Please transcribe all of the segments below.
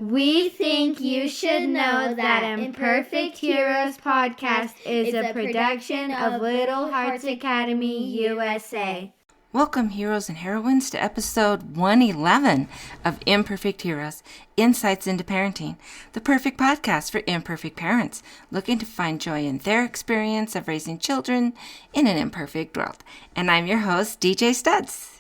We think you should know that Imperfect Heroes podcast is a production of Little Hearts Academy USA. Welcome, heroes and heroines, to episode 111 of Imperfect Heroes, Insights into Parenting, the perfect podcast for imperfect parents looking to find joy in their experience of raising children in an imperfect world. And I'm your host, DJ Studs.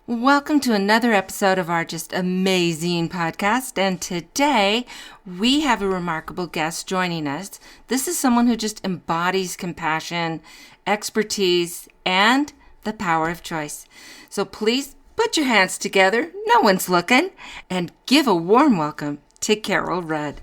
Welcome to another episode of our just amazing podcast, and today we have a remarkable guest joining us. This is someone who just embodies compassion, expertise, and the power of choice. So please put your hands together, no one's looking, and give a warm welcome to Carol Rudd.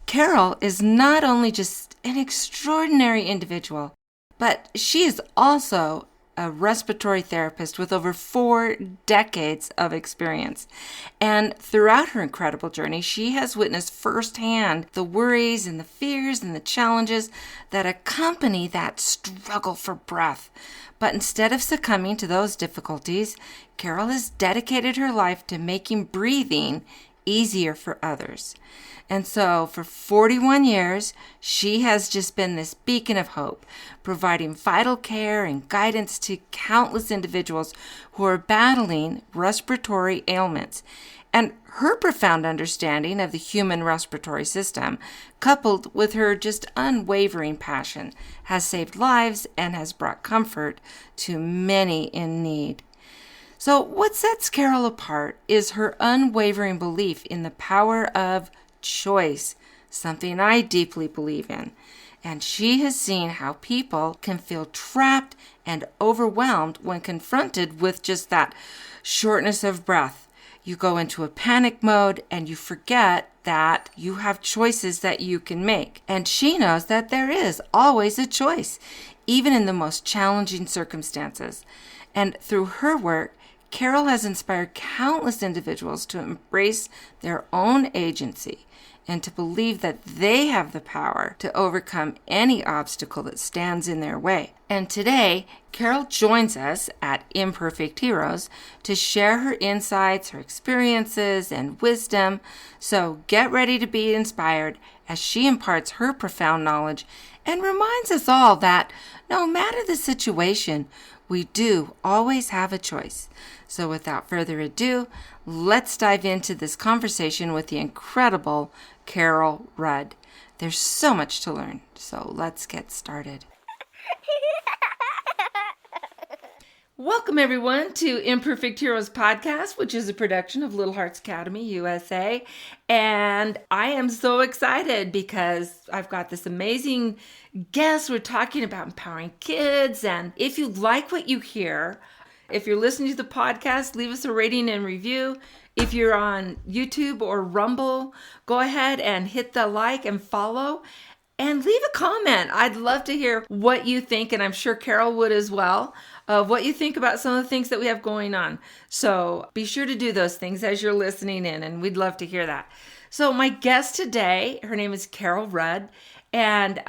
Carol is not only just an extraordinary individual, but she is also a respiratory therapist with over 4 decades of experience. And throughout her incredible journey, she has witnessed firsthand the worries and the fears and the challenges that accompany that struggle for breath. But instead of succumbing to those difficulties, Carol has dedicated her life to making breathing easier for others. And so for 41 years, she has just been this beacon of hope, providing vital care and guidance to countless individuals who are battling respiratory ailments. And her profound understanding of the human respiratory system, coupled with her just unwavering passion, has saved lives and has brought comfort to many in need. So what sets Carol apart is her unwavering belief in the power of choice, something I deeply believe in. And she has seen how people can feel trapped and overwhelmed when confronted with just that shortness of breath. You go into a panic mode and you forget that you have choices that you can make. And she knows that there is always a choice, even in the most challenging circumstances. And through her work, Carol has inspired countless individuals to embrace their own agency and to believe that they have the power to overcome any obstacle that stands in their way. And today, Carol joins us at Imperfect Heroes to share her insights, her experiences, and wisdom. So get ready to be inspired as she imparts her profound knowledge and reminds us all that no matter the situation, we do always have a choice. So without further ado, let's dive into this conversation with the incredible Carol Rudd. There's so much to learn, so let's get started. Welcome, everyone, to Imperfect Heroes podcast, which is a production of Little Hearts Academy USA. And I am so excited because I've got this amazing guest. We're talking about empowering kids. And if you like what you hear, if you're listening to the podcast, leave us a rating and review. If you're on YouTube or Rumble, go ahead and hit the like and follow. And leave a comment. I'd love to hear what you think, and I'm sure Carol would as well, of what you think about some of the things that we have going on. So be sure to do those things as you're listening in, and we'd love to hear that. So my guest today, her name is Carol Rudd, and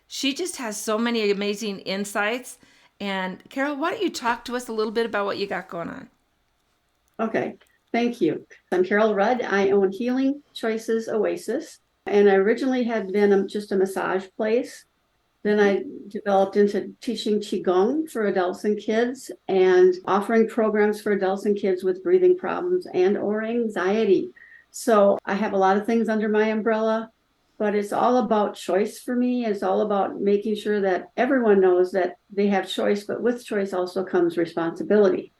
she just has so many amazing insights. And Carol, why don't you talk to us a little bit about what you got going on? Okay, thank you. I'm Carol Rudd. I own Healing Choices Oasis. And I originally had been just a massage place. Then I developed into teaching Qigong for adults and kids and offering programs for adults and kids with breathing problems and or anxiety. So I have a lot of things under my umbrella, but it's all about choice for me. It's all about making sure that everyone knows that they have choice, but with choice also comes responsibility.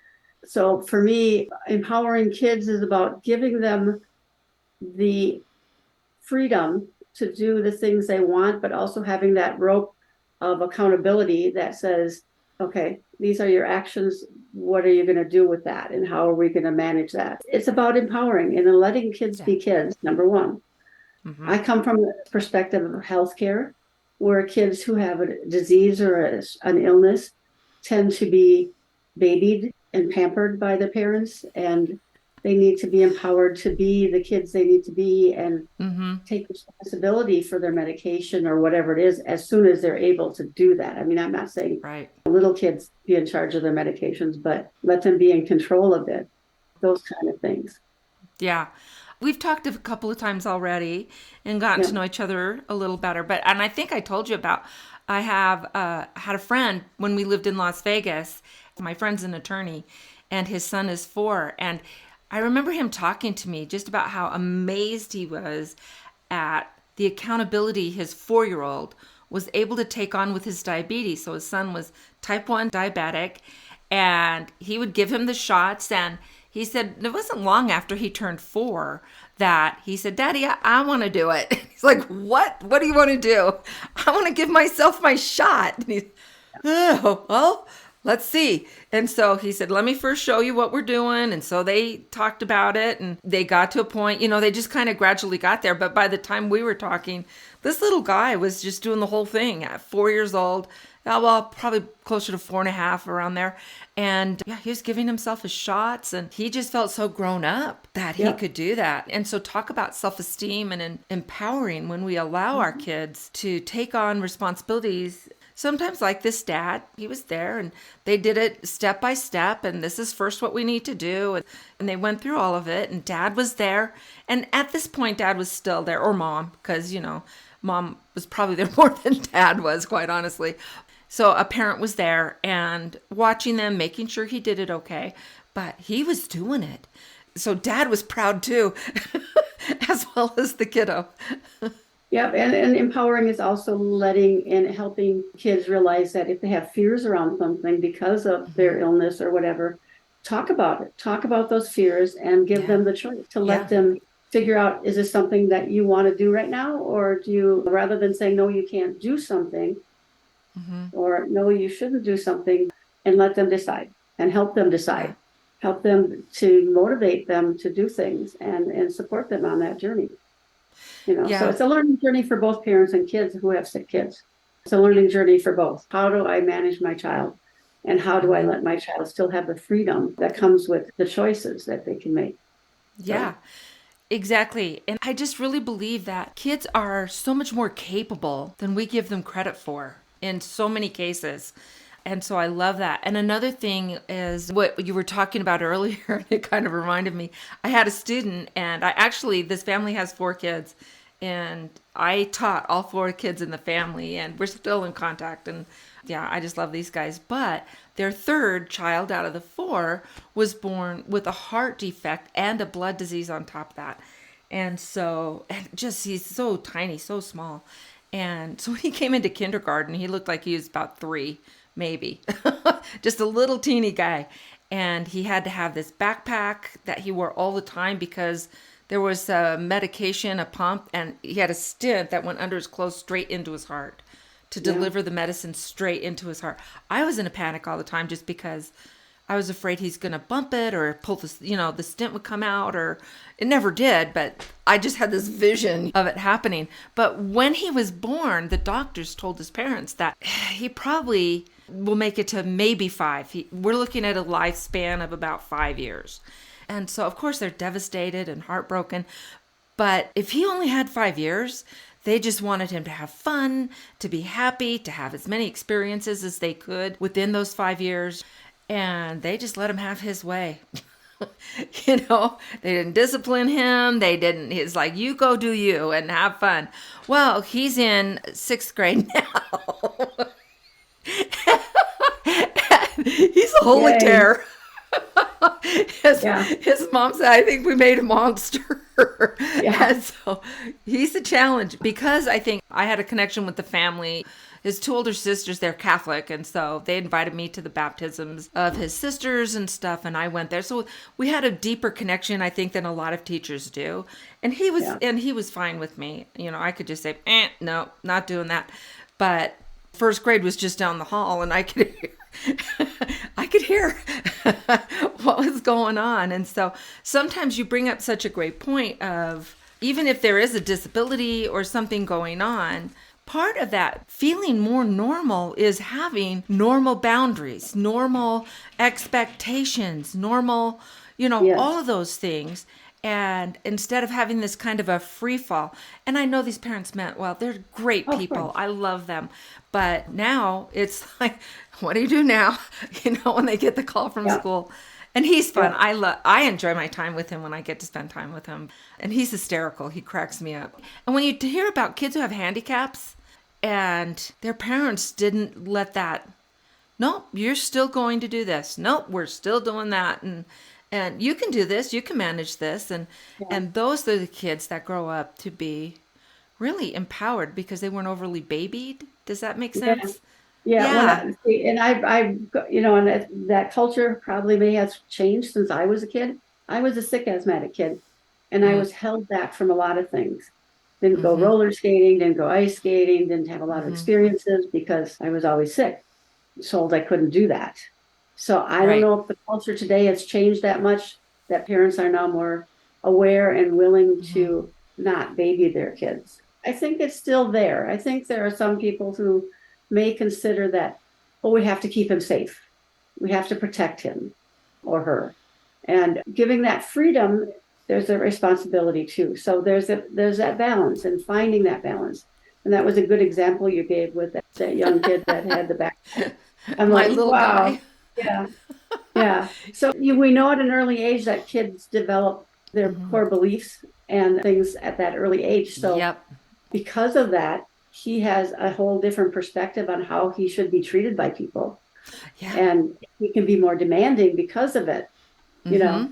So for me, empowering kids is about giving them the freedom to do the things they want, but also having that rope of accountability that says, okay, these are your actions. What are you going to do with that? And how are we going to manage that? It's about empowering and then letting kids be kids, number one. I come from the perspective of healthcare, where kids who have a disease or an illness tend to be babied and pampered by their parents. And They need to be empowered to be the kids they need to be and Mm-hmm. take responsibility for their medication or whatever it is as soon as they're able to do that. I mean, I'm not saying Right. little kids be in charge of their medications, but let them be in control of it, those kind of things. Yeah. We've talked a couple of times already and gotten Yeah. to know each other a little better. And I think I told you about, I have had a friend when we lived in Las Vegas. My friend's an attorney and his son is 4. And I remember him talking to me just about how amazed he was at the accountability his 4-year-old was able to take on with his diabetes. So his son was type 1 diabetic and he would give him the shots. And he said it wasn't long after he turned 4 that he said, Daddy, I want to do it. He's like, what? What do you want to do? I want to give myself my shot. And he's, oh, well, let's see. And so he said, let me first show you what we're doing. And so they talked about it and they got to a point, they just kind of gradually got there. But by the time we were talking, this little guy was just doing the whole thing at 4 years old. Well, probably closer to 4.5 around there. And yeah, he was giving himself his shots and he just felt so grown up that he could do that. And so talk about self-esteem and empowering when we allow our kids to take on responsibilities. Sometimes like this dad, he was there and they did it step by step. And this is first what we need to do. And they went through all of it and dad was there. And at this point, dad was still there, or mom, because, mom was probably there more than dad was, quite honestly. So a parent was there and watching them, making sure he did it okay. But he was doing it. So dad was proud too, as well as the kiddo. Yep, and empowering is also letting and helping kids realize that if they have fears around something because of their illness or whatever, talk about it. Talk about those fears and give them the choice to let them figure out, is this something that you want to do right now? Or do you, rather than saying, no, you can't do something, or no, you shouldn't do something, and let them decide and help them decide. Help them to motivate them to do things and support them on that journey. So it's a learning journey for both parents and kids who have sick kids. It's a learning journey for both. How do I manage my child? And how do I let my child still have the freedom that comes with the choices that they can make? Yeah, exactly. And I just really believe that kids are so much more capable than we give them credit for in so many cases. And so I love that. And another thing is what you were talking about earlier. It kind of reminded me. I had a student and this family has 4 kids. And I taught all 4 kids in the family and we're still in contact. And yeah, I just love these guys. But their 3rd child out of the 4 was born with a heart defect and a blood disease on top of that. And so, he's so tiny, so small. And so when he came into kindergarten, he looked like he was about 3, maybe. Just a little teeny guy. And he had to have this backpack that he wore all the time because there was a medication, a pump, and he had a stent that went under his clothes straight into his heart to deliver the medicine straight into his heart. I was in a panic all the time just because I was afraid he's going to bump it or pull the stent would come out, or it never did, but I just had this vision of it happening. But when he was born, the doctors told his parents that he probably will make it to maybe 5. We're looking at a lifespan of about 5 years. And so, of course, they're devastated and heartbroken. But if he only had 5 years, they just wanted him to have fun, to be happy, to have as many experiences as they could within those 5 years. And they just let him have his way. They didn't discipline him. He's like, you go do you and have fun. Well, he's in 6th grade now. He's a holy terror. His mom said, I think we made a monster. And so he's a challenge because I think I had a connection with the family. His 2 older sisters, they're Catholic, and so they invited me to the baptisms of his sisters and stuff, and I went there. So we had a deeper connection, I think, than a lot of teachers do. And he was fine with me. I could just say, no, not doing that. But 1st grade was just down the hall, and I could hear what was going on. And so sometimes you bring up such a great point of, even if there is a disability or something going on, part of that feeling more normal is having normal boundaries, normal expectations, normal, Yes. all of those things. And instead of having this kind of a free fall, and I know these parents meant well, they're great Of people. course. I love them. But now it's like, what do you do now? When they get the call from Yeah. school. And he's fun. Yeah. I enjoy my time with him when I get to spend time with him. And he's hysterical. He cracks me up. And when you hear about kids who have handicaps and their parents didn't let that, nope, you're still going to do this. Nope, we're still doing that. And you can do this, you can manage this. And those are the kids that grow up to be really empowered because they weren't overly babied. Does that make Yeah. sense? Yeah. Yeah. And and that culture probably may have changed since I was a kid. I was a sick asthmatic kid, and I Mm. was held back from a lot of things. Didn't go Mm-hmm. roller skating, didn't go ice skating, didn't have a lot of Mm-hmm. experiences because I was always sick, told I couldn't do that. So I don't Right. know if the culture today has changed that much, that parents are now more aware and willing Mm-hmm. to not baby their kids. I think it's still there. I think there are some people who may consider that, oh, we have to keep him safe. We have to protect him or her. And giving that freedom, there's a responsibility too. So there's that balance and finding that balance. And that was a good example you gave with that young kid that had the back. I'm My like, little wow, guy. yeah, yeah. So we know at an early age that kids develop their Mm-hmm. core beliefs and things at that early age. So Yep. because of that, he has a whole different perspective on how he should be treated by people. Yeah. And he can be more demanding because of it, you Mm-hmm. know. Mm-hmm.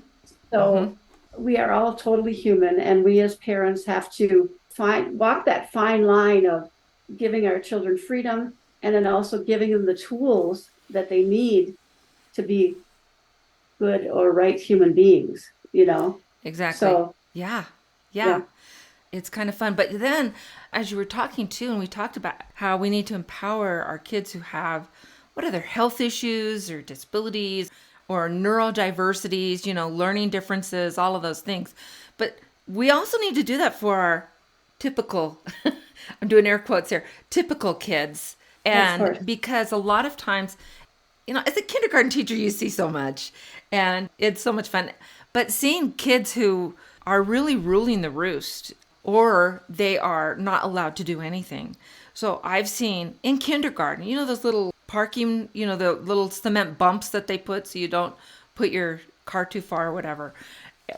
So we are all totally human, and we as parents have to walk that fine line of giving our children freedom and then also giving them the tools that they need to be good or right human beings. Exactly. So Yeah. yeah, Yeah. It's kind of fun. But then, as you were talking too, and we talked about how we need to empower our kids who have, what are their health issues or disabilities or neurodiversities, learning differences, all of those things. But we also need to do that for our typical, I'm doing air quotes here, typical kids. of And course. because a lot of times, as a kindergarten teacher, you see so much and it's so much fun. But seeing kids who are really ruling the roost or they are not allowed to do anything. So I've seen in kindergarten, those little parking, the little cement bumps that they put so you don't put your car too far or whatever,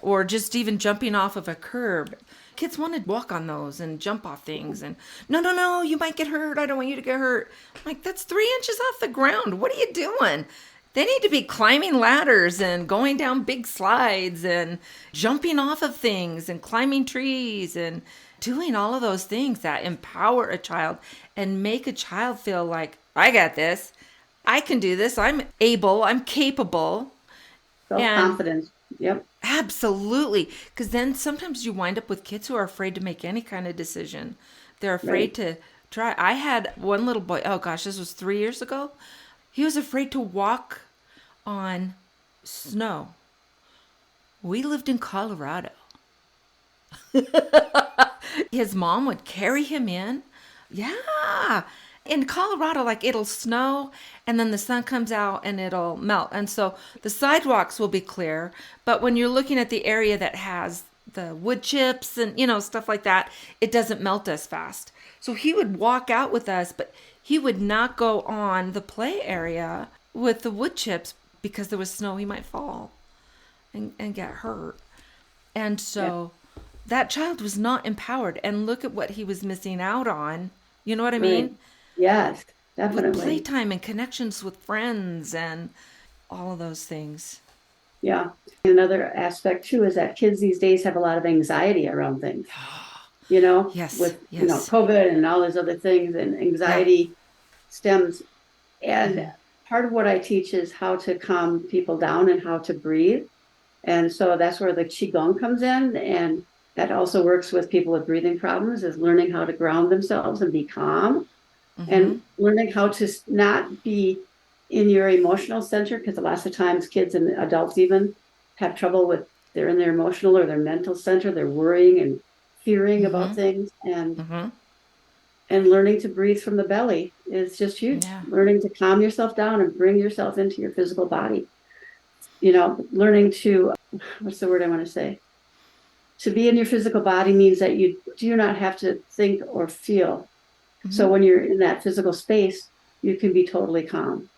or just even jumping off of a curb. Kids want to walk on those and jump off things. And no, no, no, you might get hurt. I don't want you to get hurt. I'm like, that's 3 inches off the ground. What are you doing? They need to be climbing ladders and going down big slides and jumping off of things and climbing trees and doing all of those things that empower a child and make a child feel like, I got this. I can do this. I'm able. I'm capable. And Self-confidence. Yep. absolutely. Because then sometimes you wind up with kids who are afraid to make any kind of decision. They're afraid Right. to try. I had one little boy, oh gosh, this was 3 years ago. He was afraid to walk on snow. We lived in Colorado. His mom would carry him in. Yeah. In Colorado, like it'll snow and then the sun comes out and it'll melt. And so the sidewalks will be clear. But when you're looking at the area that has the wood chips and, stuff like that, it doesn't melt as fast. So he would walk out with us, but he would not go on the play area with the wood chips because there was snow. He might fall and get hurt. And Yeah. so that child was not empowered. And look at what he was missing out on. You know what I Right. mean? Yes, With definitely. playtime and connections with friends and all of those things. Yeah. Another aspect too is that kids these days have a lot of anxiety around things, Yes, with, yes. COVID and all those other things, and Yeah. anxiety stems. And Mm-hmm. part of what I teach is how to calm people down and how to breathe. And so that's where the Qigong comes in. And that also works with people with breathing problems, is learning how to ground themselves and be calm Mm-hmm. and learning how to not be in your emotional center, because lots of times kids and adults even have trouble with, they're in their emotional or their mental center, they're worrying and fearing about Mm-hmm. things, and Mm-hmm. learning to breathe from the belly is just huge. Yeah. Learning to calm yourself down and bring yourself into your physical body, learning to what's the word I want to say? To be in your physical body means that you do not have to think or feel. So when you're in that physical space, you can be totally calm.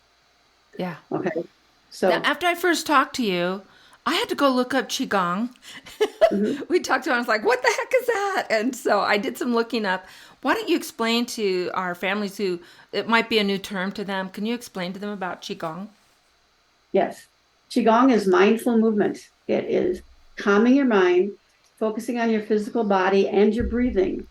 Yeah. Okay. Now, So, after I first talked to you, I had to go look up Qigong. mhm. We talked to him, I was like, what the heck is that? And so I did some looking up. Why don't you explain to our families who it might be a new term to them? Can you explain to them about Qigong? Yes. Qigong is mindful movement. It is calming your mind, focusing on your physical body and your breathing.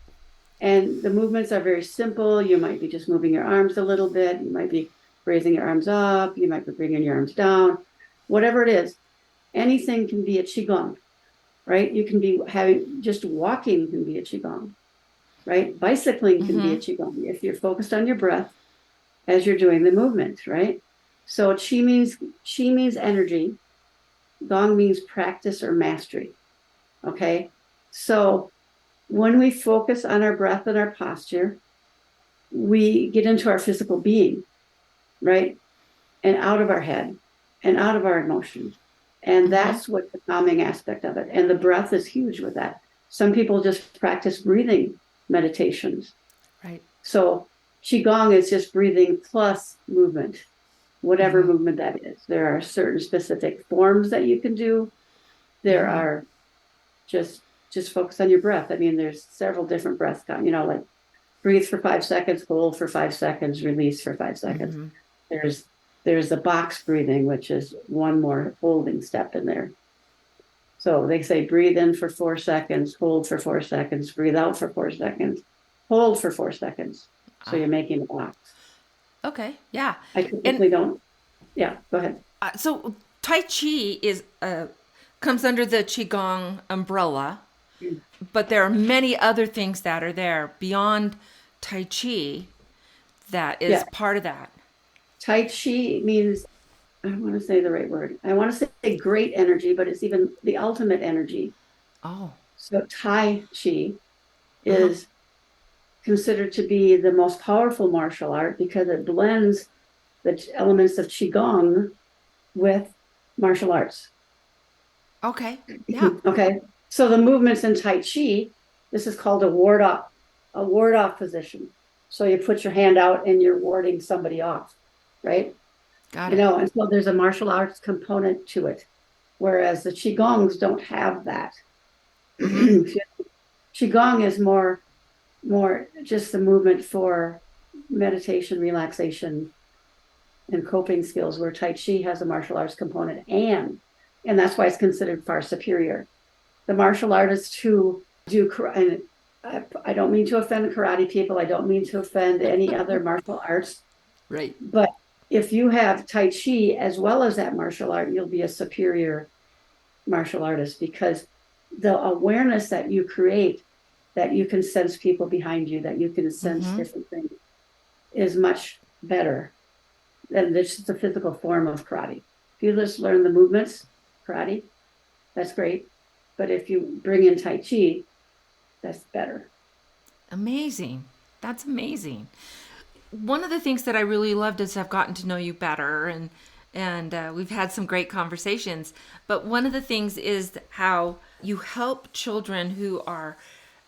And the movements are very simple. You might be just moving your arms a little bit. You might be raising your arms up. You might be bringing your arms down. Whatever it is, anything can be a Qigong, right? You can be having just walking can be a Qigong, right? Bicycling can be a Qigong if you're focused on your breath as you're doing the movement, right? So Qi means energy. Gong means practice or mastery. Okay. So when we focus on our breath and our posture, we get into our physical being, right? And out of our head and out of our emotions. And that's what the calming aspect of it. And the breath is huge with that. Some people just practice breathing meditations. Right. So Qigong is just breathing plus movement, whatever movement that is. There are certain specific forms that you can do. There are just focus on your breath. I mean, there's several different breaths, like breathe for 5 seconds, hold for 5 seconds, release for 5 seconds. There's the box breathing, which is one more holding step in there. So they say breathe in for 4 seconds, hold for 4 seconds, breathe out for 4 seconds, hold for 4 seconds. So you're making a box. Okay. Yeah. I typically don't. Yeah, go ahead. So Tai Chi is comes under the Qigong umbrella, but there are many other things that are there beyond Tai Chi that is part of that. Tai Chi means, I want to say the right word. I want to say great energy, but it's even the ultimate energy. Oh. So Tai Chi is considered to be the most powerful martial art because it blends the elements of Qigong with martial arts. Okay. Yeah. Okay. So the movements in Tai Chi, this is called a ward off position. So you put your hand out and you're warding somebody off, right? Got it. And so there's a martial arts component to it, whereas the Qigongs don't have that. Qigong is more just the movement for meditation, relaxation, and coping skills, where Tai Chi has a martial arts component, and that's why it's considered far superior. The martial artists who do, and I don't mean to offend karate people, I don't mean to offend any other martial arts, Right. but if you have Tai Chi as well as that martial art, you'll be a superior martial artist, because the awareness that you create, that you can sense people behind you, that you can sense different things, is much better than just the physical form of karate. If you just learn the movements, karate, that's great. But if you bring in Tai Chi, that's better. Amazing. That's amazing. One of the things that I really loved is I've gotten to know you better, and we've had some great conversations. But one of the things is how you help children who are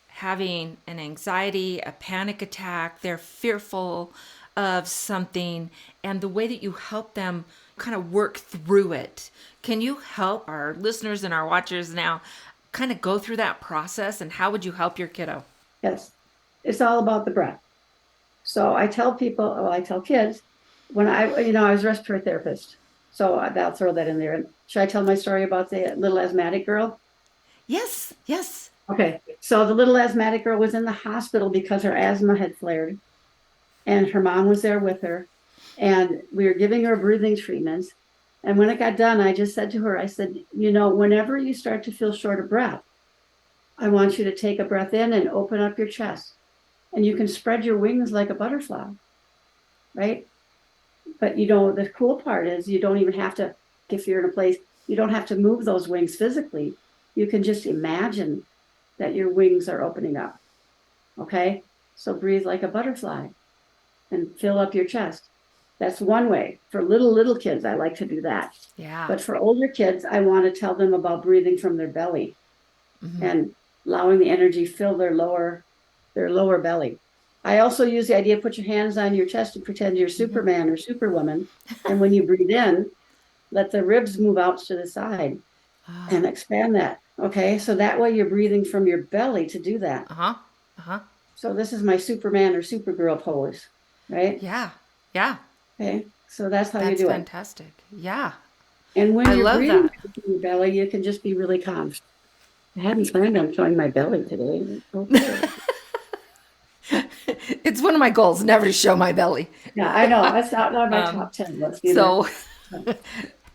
having an anxiety, a panic attack, they're fearful of something, and the way that you help them kind of work through it. Can you help our listeners and our watchers now kind of go through that process, and how would you help your kiddo? Yes, it's all about the breath. So I tell kids, when I was a respiratory therapist, so I'll throw that in there. Should I tell my story about the little asthmatic girl? Yes, yes. Okay, so the little asthmatic girl was in the hospital because her asthma had flared, and her mom was there with her, and we were giving her breathing treatments. And when it got done, I just said to her, I said, whenever you start to feel short of breath, I want you to take a breath in and open up your chest. And you can spread your wings like a butterfly, right? But the cool part is you don't even have to, if you're in a place, you don't have to move those wings physically. You can just imagine that your wings are opening up. Okay? So breathe like a butterfly and fill up your chest. That's one way. For little kids, I like to do that. Yeah. But for older kids, I want to tell them about breathing from their belly and allowing the energy fill their lower belly. I also use the idea, put your hands on your chest and pretend you're Superman or Superwoman. And when you breathe in, let the ribs move out to the side and expand that. Okay. So that way you're breathing from your belly to do that. So this is my Superman or Supergirl pose, right? Yeah. Yeah. Okay. So that's how you do That's fantastic. Yeah. And when I you're love breathing that. from your belly, you can just be really calm. I hadn't planned on showing my belly today. Okay. It's one of my goals, never to show my belly. Yeah, I know. That's not on my top 10 list either. So,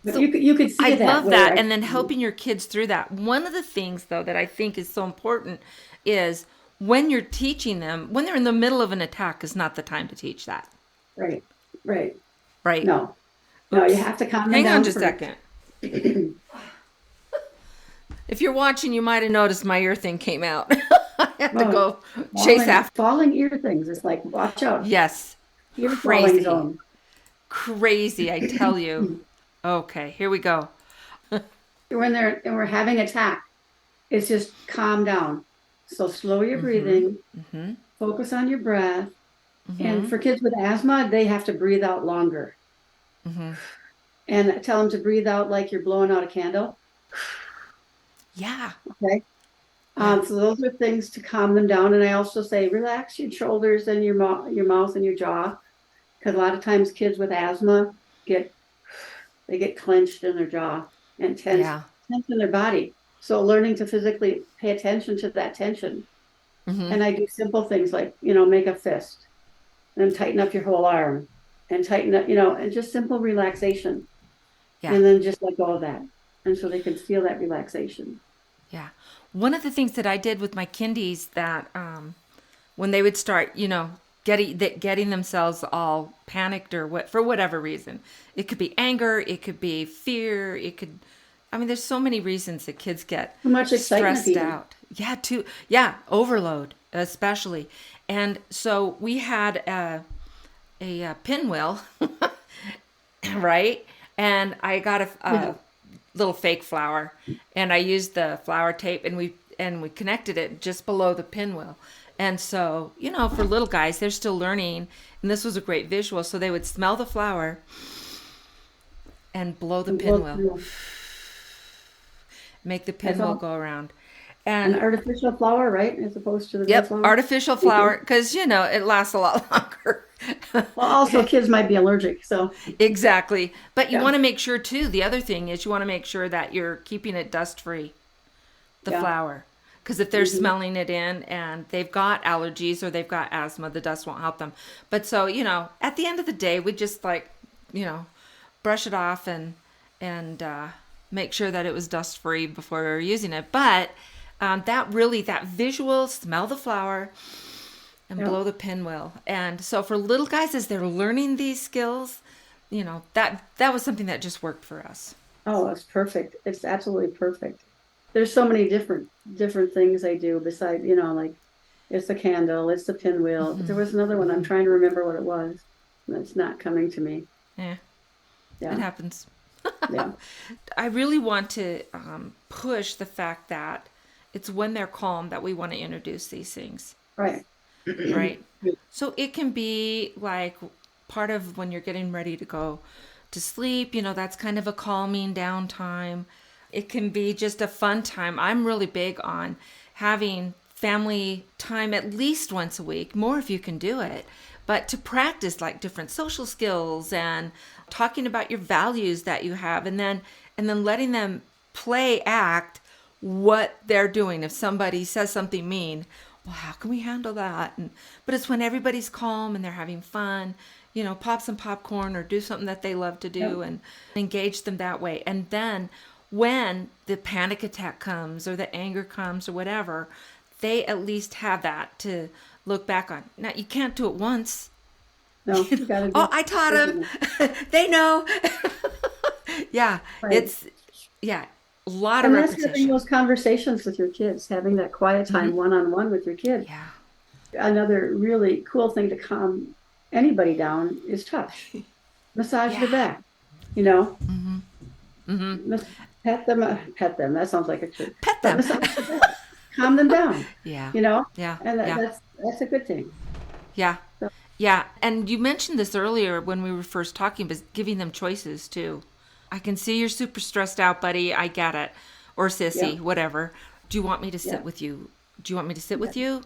But you could see I that. love that. And then helping your kids through that. One of the things, though, that I think is so important is when you're teaching them, when they're in the middle of an attack is not the time to teach that. Right. No, you have to calm them Hang down on just a second. If you're watching, you might have noticed my ear thing came out. I had to go chase after. Falling ear things. It's like, watch out. Yes. Ear falling Crazy. zone. Crazy, I tell you. Okay, here we go. When we're having attack, it's just calm down. So slow your breathing, focus on your breath. And for kids with asthma, they have to breathe out longer. And tell them to breathe out like you're blowing out a candle. Yeah. Okay. So those are things to calm them down. And I also say, relax your shoulders and your mouth and your jaw. Because a lot of times kids with asthma get clenched in their jaw and tense in their body. So learning to physically pay attention to that tension. And I do simple things like, make a fist and tighten up your whole arm and tighten up, and just simple relaxation. Yeah. And then just let go of that. And so they can feel that relaxation. Yeah. One of the things that I did with my kindies that when they would start, getting themselves all panicked or for whatever reason, it could be anger, it could be fear, there's so many reasons that kids get too much stressed out. Yeah, overload especially. And so we had a pinwheel, right? And I got a little fake flower, and I used the flower tape, and we connected it just below the pinwheel. And so, for little guys, they're still learning, and this was a great visual. So they would smell the flower and blow the pinwheel, make the pinwheel go around. And an artificial flower, right? As opposed to the real flower? Artificial flower, because, it lasts a lot longer. Well, also kids might be allergic, so. Exactly. But you want to make sure, too, the other thing is you want to make sure that you're keeping it dust-free, the flower. Because if they're smelling it in and they've got allergies or they've got asthma, the dust won't help them. But so, at the end of the day, we just brush it off and make sure that it was dust-free before we were using it. But that visual, smell the flower and blow the pinwheel. And so for little guys, as they're learning these skills, that was something that just worked for us. Oh, it's perfect. It's absolutely perfect. There's so many different things I do besides, like it's the candle, it's the pinwheel. There was another one. I'm trying to remember what it was. It's not coming to me. Yeah. It happens. Yeah. I really want to push the fact that it's when they're calm that we want to introduce these things. Right. Right. So it can be like part of when you're getting ready to go to sleep, that's kind of a calming down time. It can be just a fun time. I'm really big on having family time at least once a week, more if you can do it, but to practice like different social skills and talking about your values that you have, and then letting them act what they're doing. If somebody says something mean, well, how can we handle that? But it's when everybody's calm and they're having fun, pop some popcorn or do something that they love to do and engage them that way. And then when the panic attack comes or the anger comes or whatever, they at least have that to look back on. Now, you can't do it once. No, you gotta do I taught them. They know. Yeah, right. A lot of repetition. And that's having those conversations with your kids, having that quiet time one-on-one with your kid. Yeah. Another really cool thing to calm anybody down is touch. massage Yeah. their back, you know, Mm-hmm. Mm-hmm. mas- pet them. That sounds like a treat, Pet but them. massage their back, calm them down, Yeah. you know, Yeah. and Yeah. that's a good thing. Yeah. So, Yeah. And you mentioned this earlier when we were first talking, but giving them choices too. I can see you're super stressed out, buddy. I get it. Or yeah, sissy, whatever. Do you want me to sit yeah, with you? Do you want me to sit yeah, with you?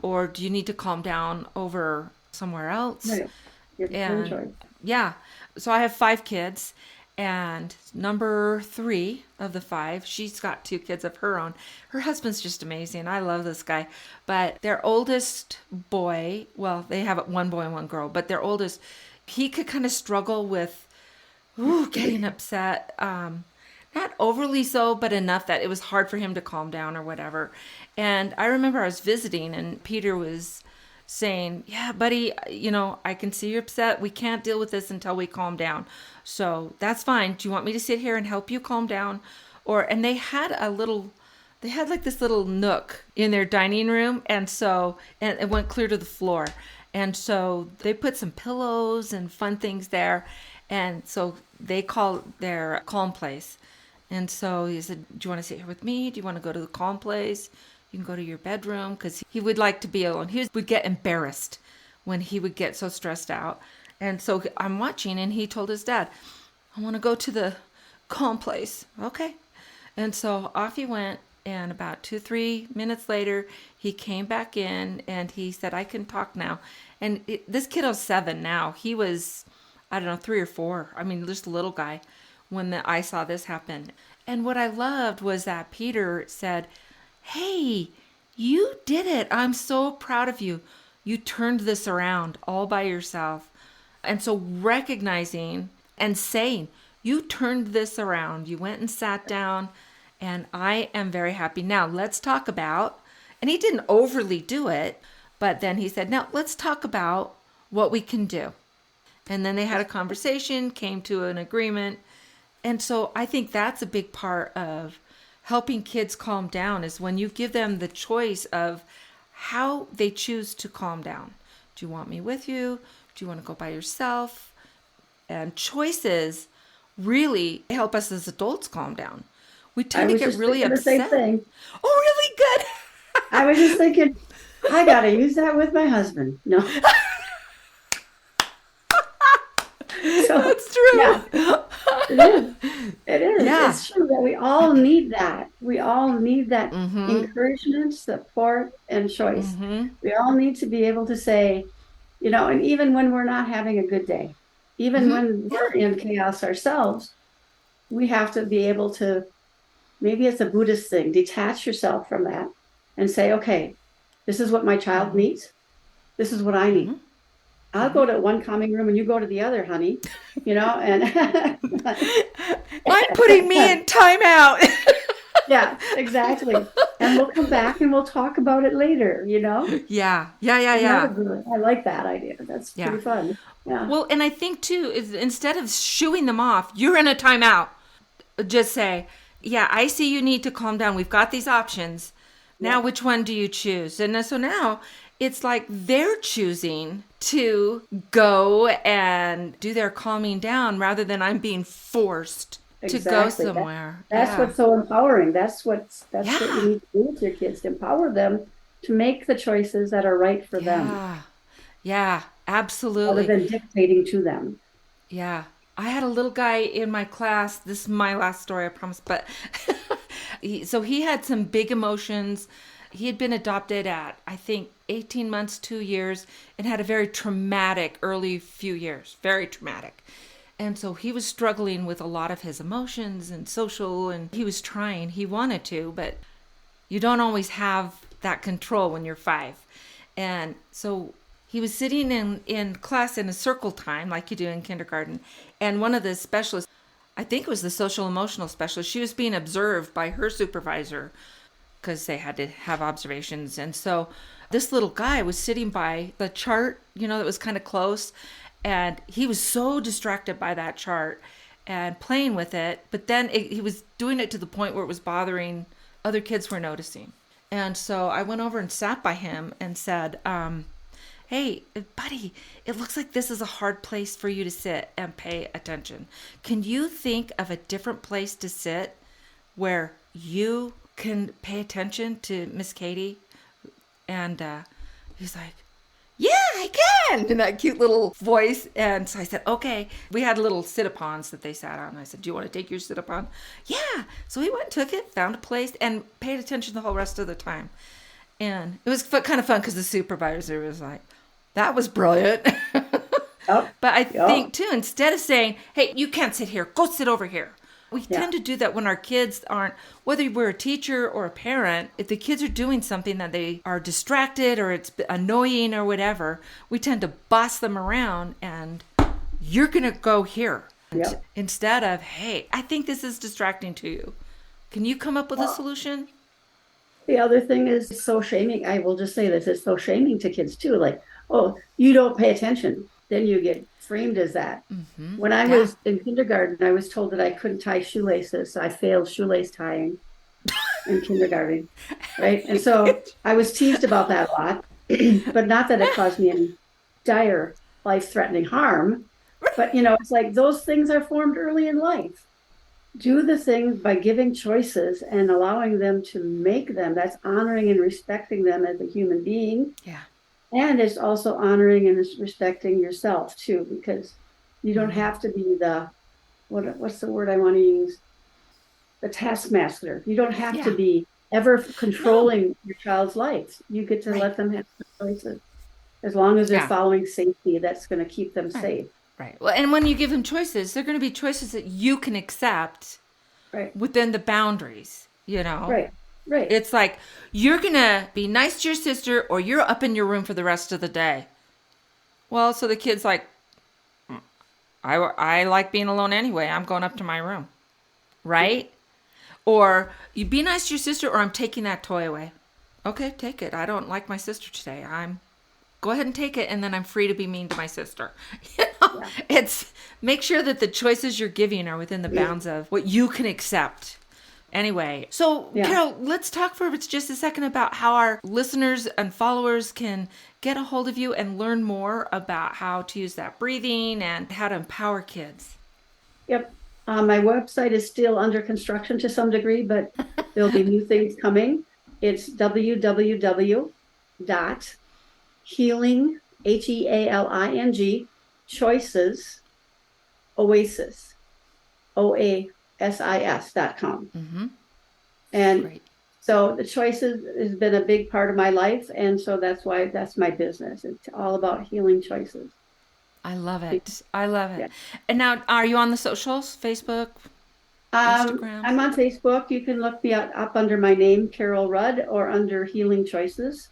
Or do you need to calm down over somewhere else? right. Give them And choice. yeah, so I have 5 kids, and number 3 of the 5, she's got 2 kids of her own. Her husband's just amazing. I love this guy. But their oldest boy, well, they have 1 boy and 1 girl, but their oldest, he could kind of struggle with getting upset. Not overly so, but enough that it was hard for him to calm down or whatever. And I remember I was visiting, and Peter was saying, "Yeah, buddy, I can see you're upset. We can't deal with this until we calm down. So that's fine. Do you want me to sit here and help you calm down?" And they had like this little nook in their dining room, and it went clear to the floor. And so they put some pillows and fun things there. And so they call their calm place. And so he said, "Do you want to sit here with me? Do you want to go to the calm place? You can go to your bedroom," because he would like to be alone. Would get embarrassed when he would get so stressed out. And so I'm watching, and he told his dad, "I want to go to the calm place." Okay. And so off he went. And about 2, 3 minutes later, he came back in, and he said, "I can talk now." And this kiddo's 7 now. He was, I don't know, 3 or 4. I mean, just a little guy when I saw this happen. And what I loved was that Peter said, "Hey, you did it. I'm so proud of you. You turned this around all by yourself." And so recognizing and saying, "You turned this around. You went and sat down, and I am very happy. Now let's talk about," and he didn't overly do it, but then he said, "Now let's talk about what we can do." And then they had a conversation, came to an agreement. And so I think that's a big part of helping kids calm down, is when you give them the choice of how they choose to calm down. Do you want me with you? Do you want to go by yourself? And choices really help us as adults calm down. We I tend to was get just really thinking the same upset. thing. Oh, really good. I was just thinking, I got to use that with my husband. No. So, That's true. yeah, it is. It is. Yeah. It's true that we all need that. We all need that Mm-hmm. encouragement, support, and choice. Mm-hmm. We all need to be able to say, and even when we're not having a good day, even Mm-hmm. when we're in chaos ourselves, we have to be able to, maybe it's a Buddhist thing, detach yourself from that and say, okay, this is what my child needs. This is what I need. Mm-hmm. I'll go to one calming room and you go to the other, honey, and I'm putting me in timeout. yeah, exactly. And we'll come back and we'll talk about it later, Yeah. I like that idea. That's pretty fun. Yeah. Well, and I think too, is instead of shooing them off, "You're in a timeout," just say, "Yeah, I see you need to calm down. We've got these options. Now, which one do you choose?" And so now it's like they're choosing to go and do their calming down rather than I'm being forced to go Exactly. somewhere. That's what's so empowering. That's what you need to do with your kids, to empower them to make the choices that are right for them, Yeah, absolutely. rather than dictating to them. Yeah. I had a little guy in my class. This is my last story, I promise. But he had some big emotions. He had been adopted at, I think, 18 months, 2 years, and had a very traumatic early few years. Very traumatic. And so he was struggling with a lot of his emotions and social, and he was trying. He wanted to, but you don't always have that control when you're 5. And so he was sitting in class in a circle time, like you do in kindergarten. And one of the specialists, I think it was the social emotional specialist, she was being observed by her supervisor because they had to have observations. And so this little guy was sitting by the chart, that was kind of close. And he was so distracted by that chart and playing with it. But then he was doing it to the point where it was bothering other kids were noticing. And so I went over and sat by him and said, hey, buddy, it looks like this is a hard place for you to sit and pay attention. Can you think of a different place to sit where you can pay attention to Miss Katie? And he's like, yeah, I can, in that cute little voice. And so I said, okay. We had little sit-upons that they sat on. I said, do you want to take your sit-upon? Yeah. So he went and took it, found a place, and paid attention the whole rest of the time. And it was kind of fun because the supervisor was like, that was brilliant. Yep. But I think, too, instead of saying, hey, you can't sit here, go sit over here. We tend to do that when our kids aren't, whether we're a teacher or a parent, if the kids are doing something that they are distracted or it's annoying or whatever, we tend to boss them around and you're going to go here. Yep. Instead of, hey, I think this is distracting to you. Can you come up with a solution? The other thing is so shaming. I will just say this, it's so shaming to kids too. Like, oh, you don't pay attention. Then you get framed as that. Mm-hmm. When I was in kindergarten, I was told that I couldn't tie shoelaces. So I failed shoelace tying in kindergarten, right? And so I was teased about that a lot, but not that it caused me any dire life-threatening harm. But, it's like those things are formed early in life. Do the things by giving choices and allowing them to make them. That's honoring and respecting them as a human being. Yeah. And it's also honoring and respecting yourself too, because you don't have to be what's the word I want to use? The taskmaster. You don't have to be ever controlling your child's life. You get to let them have choices. As long as they're following safety, that's going to keep them safe. Right. Well, and when you give them choices, they're going to be choices that you can accept within the boundaries, Right. Right. It's like, you're going to be nice to your sister or you're up in your room for the rest of the day. Well, so the kid's like, I like being alone anyway. I'm going up to my room. Right? Or you be nice to your sister or I'm taking that toy away. Okay, take it. I don't like my sister today. Go ahead and take it, and then I'm free to be mean to my sister. It's make sure that the choices you're giving are within the bounds of what you can accept. Anyway, so Carol, let's talk for just a second about how our listeners and followers can get a hold of you and learn more about how to use that breathing and how to empower kids. Yep. My website is still under construction to some degree, but there'll be new things coming. It's www.healing, HEALING, choices, oasis, OASIS.com. Mm-hmm. And so the choices has been a big part of my life. And so that's why that's my business. It's all about healing choices. I love it. I love it. Yeah. And now, are you on the socials? Facebook, Instagram? I'm on Facebook. You can look me up under my name, Carol Rudd, or under Healing Choices.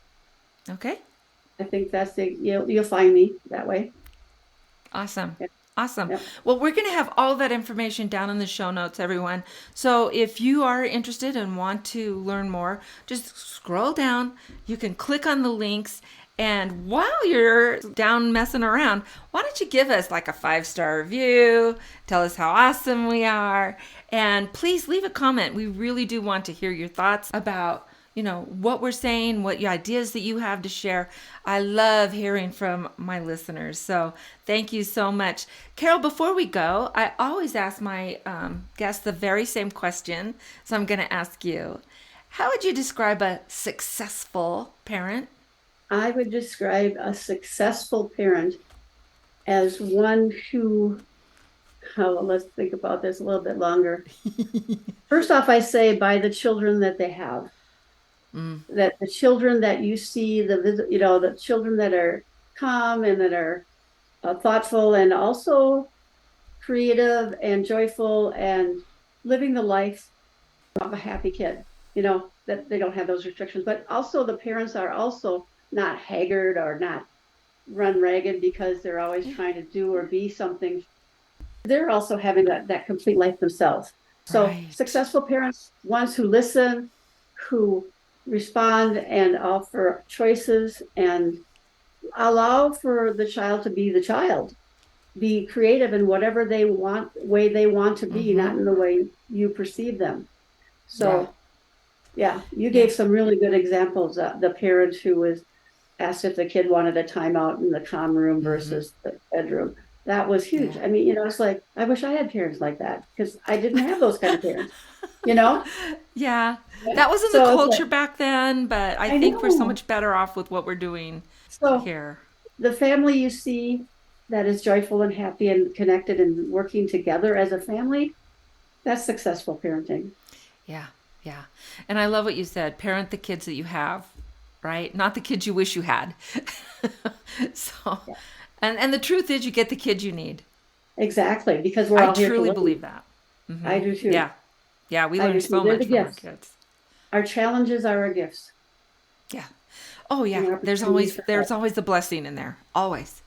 Okay. I think that's you'll find me that way. Awesome. Yeah. Awesome. Yep. Well, we're going to have all that information down in the show notes, everyone. So if you are interested and want to learn more, just scroll down. You can click on the links. And while you're down messing around, why don't you give us like a 5-star review? Tell us how awesome we are. And please leave a comment. We really do want to hear your thoughts about what we're saying, what ideas that you have to share. I love hearing from my listeners. So thank you so much. Carol, before we go, I always ask my guests the very same question. So I'm going to ask you, how would you describe a successful parent? I would describe a successful parent as one who, let's think about this a little bit longer. First off, I say by the children that they have. That the children that you see, the children that are calm and that are thoughtful and also creative and joyful and living the life of a happy kid, that they don't have those restrictions. But also the parents are also not haggard or not run ragged because they're always trying to do or be something. They're also having that complete life themselves. So successful parents, ones who listen, who respond and offer choices and allow for the child to be the child, be creative in whatever way they want to be, not in the way you perceive them. So you gave some really good examples. The parent who was asked if the kid wanted a timeout in the common room versus the bedroom. That was huge. Yeah. I mean, it's like, I wish I had parents like that because I didn't have those kind of parents, you know? Yeah. That wasn't the So it's like, culture back then, but I I think we're so know. much better off with what we're doing So here. the family you see that is joyful and happy and connected and working together as a family, that's successful parenting. Yeah. Yeah. And I love what you said. Parent the kids that you have, right? Not the kids you wish you had. So, Yeah, and the truth is you get the kids you need. exactly. Because we're I all here to truly learn. believe that. I do too. Yeah. Yeah, we I learn do too. so They're the much from our gifts. kids. Our challenges are our gifts Yeah. Oh and yeah. opportunities for There's help. always the blessing in there. Always.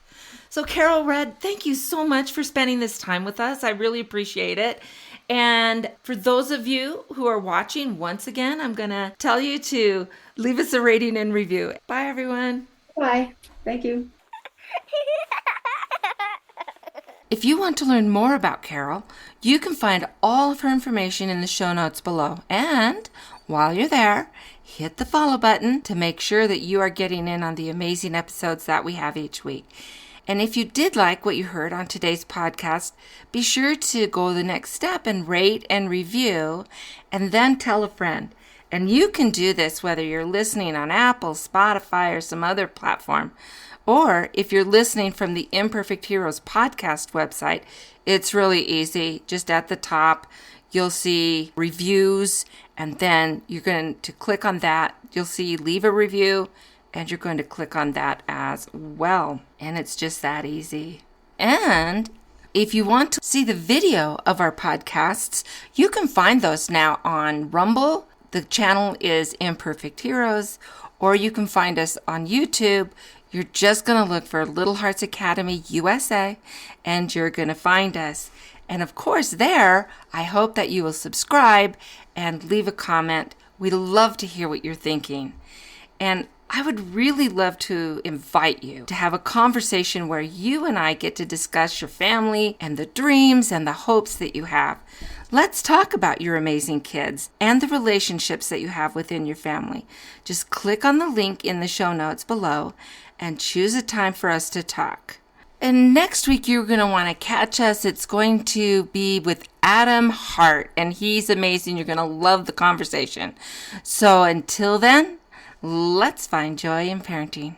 So Carol Red, thank you so much for spending this time with us. I really appreciate it. And for those of you who are watching, once again, I'm going to tell you to leave us a rating and review. Bye everyone. Bye. Thank you. If you want to learn more about Carol, you can find all of her information in the show notes below. And while you're there, hit the follow button to make sure that you are getting in on the amazing episodes that we have each week. And if you did like what you heard on today's podcast, be sure to go the next step and rate and review, and then tell a friend. And you can do this whether you're listening on Apple, Spotify, or some other platform. Or if you're listening from the Imperfect Heroes podcast website, it's really easy. Just at the top, you'll see reviews, and then you're going to click on that. You'll see leave a review, and you're going to click on that as well. And it's just that easy. And if you want to see the video of our podcasts, you can find those now on Rumble. The channel is Imperfect Heroes, or you can find us on YouTube. You're just going to look for Little Hearts Academy USA, and you're going to find us. And of course, there, I hope that you will subscribe and leave a comment. We'd love to hear what you're thinking. And I would really love to invite you to have a conversation where you and I get to discuss your family and the dreams and the hopes that you have. Let's talk about your amazing kids and the relationships that you have within your family. Just click on the link in the show notes below and choose a time for us to talk. And next week, you're going to want to catch us. It's going to be with Adam Hart, and he's amazing. You're going to love the conversation. So until then, let's find joy in parenting.